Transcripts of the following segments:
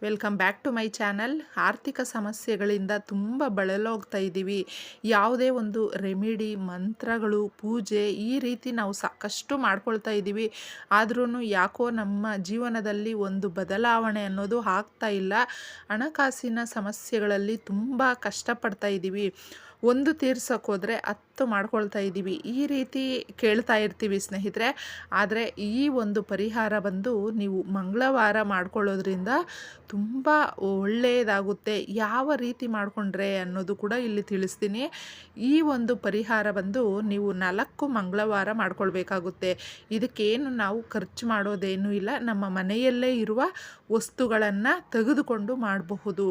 Welcome back to my channel. ಆರ್ಥಿಕ ಸಮಸ್ಯೆಗಳಿಂದ ತುಂಬ ಬಳಲೋಗ್ತಾ ಇದ್ದೀವಿ. ಯಾವುದೇ ಒಂದು ರೆಮಿಡಿ, ಮಂತ್ರಗಳು, ಪೂಜೆ ಈ ರೀತಿ ನಾವು ಸಾಕಷ್ಟು ಮಾಡ್ಕೊಳ್ತಾ ಇದ್ದೀವಿ. ಆದ್ರೂ ಯಾಕೋ ನಮ್ಮ ಜೀವನದಲ್ಲಿ ಒಂದು ಬದಲಾವಣೆ ಅನ್ನೋದು ಆಗ್ತಾ ಇಲ್ಲ. ಹಣಕಾಸಿನ ಸಮಸ್ಯೆಗಳಲ್ಲಿ ತುಂಬ ಕಷ್ಟಪಡ್ತಾ ಇದ್ದೀವಿ. ಒಂದು ತೀರ್ಸೋಕ್ಕೋದ್ರೆ 10 ಮಾಡ್ಕೊಳ್ತಾ ಇದ್ದೀವಿ. ಈ ರೀತಿ ಕೇಳ್ತಾ ಇರ್ತೀವಿ ಸ್ನೇಹಿತರೆ. ಆದರೆ ಈ ಒಂದು ಪರಿಹಾರ ಬಂದು ನೀವು ಮಂಗಳವಾರ ಮಾಡ್ಕೊಳ್ಳೋದ್ರಿಂದ ತುಂಬ ಒಳ್ಳೆಯದಾಗುತ್ತೆ. ಯಾವ ರೀತಿ ಮಾಡಿಕೊಂಡ್ರೆ ಅನ್ನೋದು ಕೂಡ ಇಲ್ಲಿ ತಿಳಿಸ್ತೀನಿ. ಈ ಒಂದು ಪರಿಹಾರ ಬಂದು ನೀವು 4 ಮಂಗಳವಾರ ಮಾಡ್ಕೊಳ್ಬೇಕಾಗುತ್ತೆ. ಇದಕ್ಕೇನು ನಾವು ಖರ್ಚು ಮಾಡೋದೇನೂ ಇಲ್ಲ. ನಮ್ಮ ಮನೆಯಲ್ಲೇ ಇರುವ ವಸ್ತುಗಳನ್ನು ತೆಗೆದುಕೊಂಡು ಮಾಡಬಹುದು.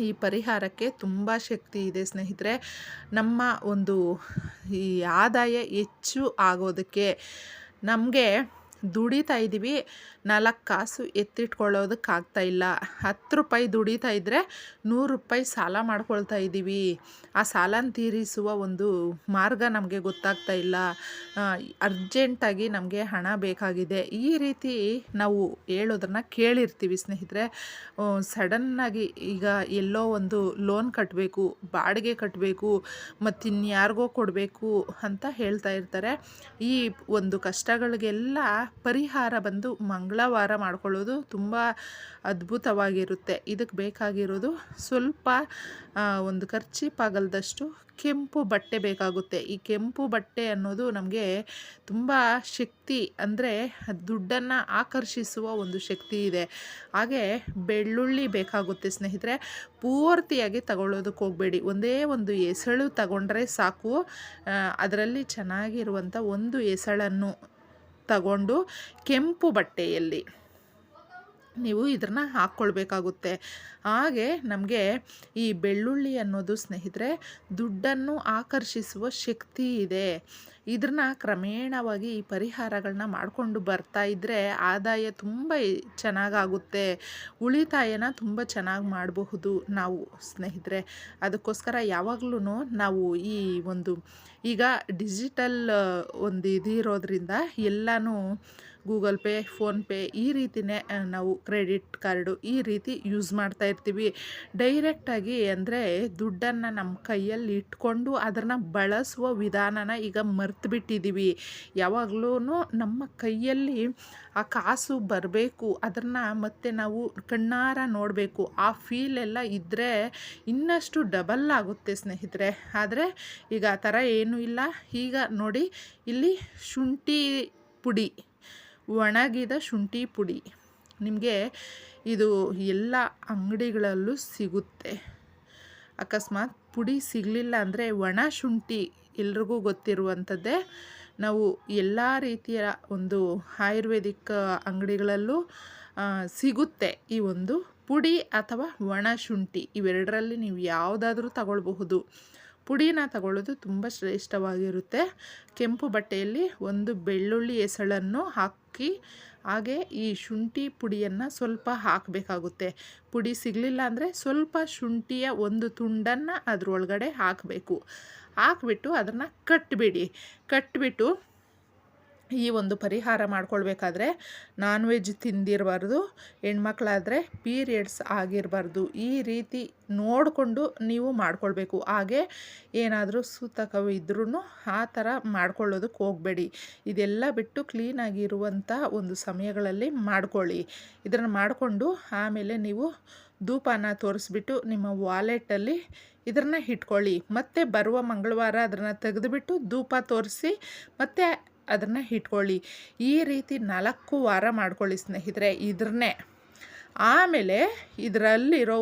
ಈ ಪರಿಹಾರಕ್ಕೆ ತುಂಬ ಶಕ್ತಿ ಇದೆ ಸ್ನೇಹಿತರೆ. ನಮ್ಮ ಒಂದು ಈ ಆದಾಯ ಹೆಚ್ಚು ಆಗೋದಕ್ಕೆ ನಮಗೆ ದುಡಿತಾ ಇದ್ದೀವಿ, 4 ಕಾಸು ಎತ್ತಿಟ್ಕೊಳ್ಳೋದಕ್ಕಾಗ್ತಾ ಇಲ್ಲ. 10 ರೂಪಾಯಿ ದುಡಿತಾ ಇದ್ದರೆ 100 ರೂಪಾಯಿ ಸಾಲ ಮಾಡ್ಕೊಳ್ತಾ ಇದ್ದೀವಿ. ಆ ಸಾಲನ ತೀರಿಸುವ ಒಂದು ಮಾರ್ಗ ನಮಗೆ ಗೊತ್ತಾಗ್ತಾ ಇಲ್ಲ. ಅರ್ಜೆಂಟಾಗಿ ನಮಗೆ ಹಣ ಬೇಕಾಗಿದೆ. ಈ ರೀತಿ ನಾವು ಹೇಳೋದನ್ನು ಕೇಳಿರ್ತೀವಿ ಸ್ನೇಹಿತರೆ. ಸಡನ್ನಾಗಿ ಈಗ ಎಲ್ಲೋ ಒಂದು ಲೋನ್ ಕಟ್ಟಬೇಕು, ಬಾಡಿಗೆ ಕಟ್ಟಬೇಕು, ಮತ್ತಿನ್ಯಾರಿಗೋ ಕೊಡಬೇಕು ಅಂತ ಹೇಳ್ತಾ ಇರ್ತಾರೆ. ಈ ಒಂದು ಕಷ್ಟಗಳಿಗೆಲ್ಲ ಪರಿಹಾರ ಬಂದು ಮಂಗಳವಾರ ಮಾಡ್ಕೊಳ್ಳೋದು ತುಂಬ ಅದ್ಭುತವಾಗಿರುತ್ತೆ. ಇದಕ್ಕೆ ಬೇಕಾಗಿರೋದು ಸ್ವಲ್ಪ ಒಂದು ಖರ್ಚಿಪಾಗಲ್ದಷ್ಟು ಕೆಂಪು ಬಟ್ಟೆ ಬೇಕಾಗುತ್ತೆ. ಈ ಕೆಂಪು ಬಟ್ಟೆ ಅನ್ನೋದು ನಮಗೆ ತುಂಬ ಶಕ್ತಿ, ಅಂದರೆ ದುಡ್ಡನ್ನು ಆಕರ್ಷಿಸುವ ಒಂದು ಶಕ್ತಿ ಇದೆ. ಹಾಗೆ ಬೆಳ್ಳುಳ್ಳಿ ಬೇಕಾಗುತ್ತೆ ಸ್ನೇಹಿತರೆ. ಪೂರ್ತಿಯಾಗಿ ತಗೊಳ್ಳೋದಕ್ಕೆ ಹೋಗಬೇಡಿ. ಒಂದೇ ಒಂದು ಎಸಳು ತಗೊಂಡ್ರೆ ಸಾಕು. ಅದರಲ್ಲಿ ಚೆನ್ನಾಗಿರುವಂಥ ಒಂದು ಎಸಳನ್ನು ತಗೊಂಡು ಕೆಂಪು ಬಟ್ಟೆಯಲ್ಲಿ ನೀವು ಇದನ್ನ ಹಾಕ್ಕೊಳ್ಬೇಕಾಗುತ್ತೆ. ಹಾಗೆ ನಮಗೆ ಈ ಬೆಳ್ಳುಳ್ಳಿ ಅನ್ನೋದು ಸ್ನೇಹಿತರೆ ದುಡ್ಡನ್ನು ಆಕರ್ಷಿಸುವ ಶಕ್ತಿ ಇದೆ. ಇದನ್ನ ಕ್ರಮೇಣವಾಗಿ ಈ ಪರಿಹಾರಗಳನ್ನ ಮಾಡಿಕೊಂಡು ಬರ್ತಾ ಇದ್ದರೆ ಆದಾಯ ತುಂಬ ಚೆನ್ನಾಗಾಗುತ್ತೆ. ಉಳಿತಾಯನ ತುಂಬ ಚೆನ್ನಾಗಿ ಮಾಡಬಹುದು ನಾವು ಸ್ನೇಹಿತರೆ. ಅದಕ್ಕೋಸ್ಕರ ಯಾವಾಗಲೂ ನಾವು ಈ ಒಂದು ಈಗ ಡಿಜಿಟಲ್ ಒಂದು ಇದಿರೋದ್ರಿಂದ ಎಲ್ಲನೂ ಗೂಗಲ್ ಪೇ, ಫೋನ್ಪೇ ಈ ರೀತಿಯೇ ನಾವು ಕ್ರೆಡಿಟ್ ಕಾರ್ಡು ಈ ರೀತಿ ಯೂಸ್ ಮಾಡ್ತಾ ಇರ್ತೀವಿ. ಡೈರೆಕ್ಟಾಗಿ ಅಂದರೆ ದುಡ್ಡನ್ನು ನಮ್ಮ ಕೈಯಲ್ಲಿ ಇಟ್ಕೊಂಡು ಅದನ್ನು ಬಳಸುವ ವಿಧಾನನ ಈಗ ಮರ್ತುಬಿಟ್ಟಿದ್ದೀವಿ. ಯಾವಾಗಲೂ ನಮ್ಮ ಕೈಯಲ್ಲಿ ಆ ಕಾಸು ಬರಬೇಕು, ಅದನ್ನು ಮತ್ತೆ ನಾವು ಕಣ್ಣಾರ ನೋಡಬೇಕು. ಆ ಫೀಲೆಲ್ಲ ಇದ್ದರೆ ಇನ್ನಷ್ಟು ಡಬಲ್ ಆಗುತ್ತೆ ಸ್ನೇಹಿತರೆ. ಆದರೆ ಈಗ ಆ ಥರ ಏನೂ ಇಲ್ಲ. ಈಗ ನೋಡಿ, ಇಲ್ಲಿ ಶುಂಠಿ ಪುಡಿ, ಒಣಗಿದ ಶುಂಠಿ ಪುಡಿ ನಿಮಗೆ ಇದು ಎಲ್ಲ ಅಂಗಡಿಗಳಲ್ಲೂ ಸಿಗುತ್ತೆ. ಅಕಸ್ಮಾತ್ ಪುಡಿ ಸಿಗಲಿಲ್ಲ ಅಂದರೆ ಒಣ ಶುಂಠಿ ಎಲ್ರಿಗೂ ಗೊತ್ತಿರುವಂಥದ್ದೇ. ನಾವು ಎಲ್ಲ ರೀತಿಯ ಒಂದು ಆಯುರ್ವೇದಿಕ್ ಅಂಗಡಿಗಳಲ್ಲೂ ಸಿಗುತ್ತೆ ಈ ಒಂದು ಪುಡಿ ಅಥವಾ ಒಣ ಶುಂಠಿ. ಇವೆರಡರಲ್ಲಿ ನೀವು ಯಾವುದಾದ್ರೂ ತಗೊಳ್ಬಹುದು. ಪುಡಿನ ತಗೊಳ್ಳೋದು ತುಂಬ ಶ್ರೇಷ್ಠವಾಗಿರುತ್ತೆ. ಕೆಂಪು ಬಟ್ಟೆಯಲ್ಲಿ ಒಂದು ಬೆಳ್ಳುಳ್ಳಿ ಎಸಳನ್ನು ಹಾಕಿ, ಹಾಗೆ ಈ ಶುಂಠಿ ಪುಡಿಯನ್ನು ಸ್ವಲ್ಪ ಹಾಕಬೇಕಾಗುತ್ತೆ. ಪುಡಿ ಸಿಗಲಿಲ್ಲ ಅಂದರೆ ಸ್ವಲ್ಪ ಶುಂಠಿಯ ಒಂದು ತುಂಡನ್ನು ಅದರೊಳಗಡೆ ಹಾಕಬೇಕು. ಹಾಕ್ಬಿಟ್ಟು ಅದನ್ನು ಕಟ್ಟಿಬಿಟ್ಟು ಈ ಒಂದು ಪರಿಹಾರ ಮಾಡ್ಕೊಳ್ಬೇಕಾದ್ರೆ ನಾನ್ ವೆಜ್ ತಿಂದಿರಬಾರ್ದು. ಹೆಣ್ಮಕ್ಳಾದರೆ ಪೀರಿಯಡ್ಸ್ ಆಗಿರಬಾರ್ದು. ಈ ರೀತಿ ನೋಡಿಕೊಂಡು ನೀವು ಮಾಡ್ಕೊಳ್ಬೇಕು. ಹಾಗೆ ಏನಾದರೂ ಸೂತಕವು ಇದ್ರೂ ಆ ಥರ ಮಾಡ್ಕೊಳ್ಳೋದಕ್ಕೆ ಹೋಗಬೇಡಿ. ಇದೆಲ್ಲ ಬಿಟ್ಟು ಕ್ಲೀನಾಗಿರುವಂಥ ಒಂದು ಸಮಯಗಳಲ್ಲಿ ಮಾಡ್ಕೊಳ್ಳಿ. ಇದನ್ನು ಮಾಡಿಕೊಂಡು ಆಮೇಲೆ ನೀವು ಧೂಪನ ತೋರಿಸ್ಬಿಟ್ಟು ನಿಮ್ಮ ವಾಲೆಟಲ್ಲಿ ಇದನ್ನು ಇಟ್ಕೊಳ್ಳಿ. ಮತ್ತು ಬರುವ ಮಂಗಳವಾರ ಅದನ್ನು ತೆಗೆದುಬಿಟ್ಟು ಧೂಪ ತೋರಿಸಿ ಮತ್ತೆ ಅದನ್ನು ಇಟ್ಕೊಳ್ಳಿ. ಈ ರೀತಿ 4 ವಾರ ಮಾಡ್ಕೊಳ್ಳಿ ಸ್ನೇಹಿತರೆ ಇದನ್ನೇ. ಆಮೇಲೆ ಇದರಲ್ಲಿರೋ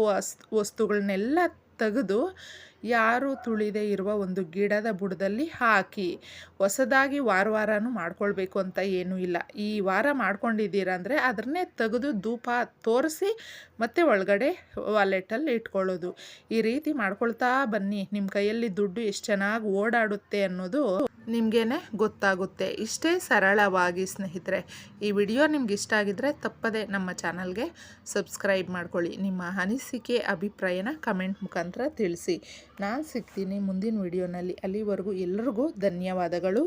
ವಸ್ತುಗಳನ್ನೆಲ್ಲ ತೆಗೆದು ಯಾರು ತುಳಿದೇ ಇರುವ ಒಂದು ಗಿಡದ ಬುಡದಲ್ಲಿ ಹಾಕಿ. ಹೊಸದಾಗಿ ವಾರನೂ ಮಾಡ್ಕೊಳ್ಬೇಕು ಅಂತ ಏನೂ ಇಲ್ಲ. ಈ ವಾರ ಮಾಡ್ಕೊಂಡಿದ್ದೀರಾ ಅಂದರೆ ಅದನ್ನೇ ತೆಗೆದು ಧೂಪ ತೋರಿಸಿ ಮತ್ತು ಒಳಗಡೆ ವಾಲೆಟಲ್ಲಿ ಇಟ್ಕೊಳ್ಳೋದು. ಈ ರೀತಿ ಮಾಡ್ಕೊಳ್ತಾ ಬನ್ನಿ. ನಿಮ್ಮ ಕೈಯಲ್ಲಿ ದುಡ್ಡು ಎಷ್ಟು ಚೆನ್ನಾಗಿ ಓಡಾಡುತ್ತೆ ಅನ್ನೋದು ನಿಮಗೇ ಗೊತ್ತಾಗುತ್ತೆ. ಇಷ್ಟೇ ಸರಳವಾಗಿ ಸ್ನೇಹಿತರೆ. ಈ ವಿಡಿಯೋ ನಿಮ್ಗೆ ಇಷ್ಟ ಆಗಿದ್ದರೆ ತಪ್ಪದೆ ನಮ್ಮ ಚಾನಲ್ಗೆ ಸಬ್ಸ್ಕ್ರೈಬ್ ಮಾಡ್ಕೊಳ್ಳಿ. ನಿಮ್ಮ ಅನಿಸಿಕೆ, ಅಭಿಪ್ರಾಯನ ಕಮೆಂಟ್ ಮುಖಾಂತರ ತಿಳಿಸಿ. ನಾನು ಸಿಗ್ತೀನಿ ಮುಂದಿನ ವಿಡಿಯೋನಲ್ಲಿ. ಅಲ್ಲಿವರೆಗೂ ಎಲ್ಲರಿಗೂ ಧನ್ಯವಾದಗಳು.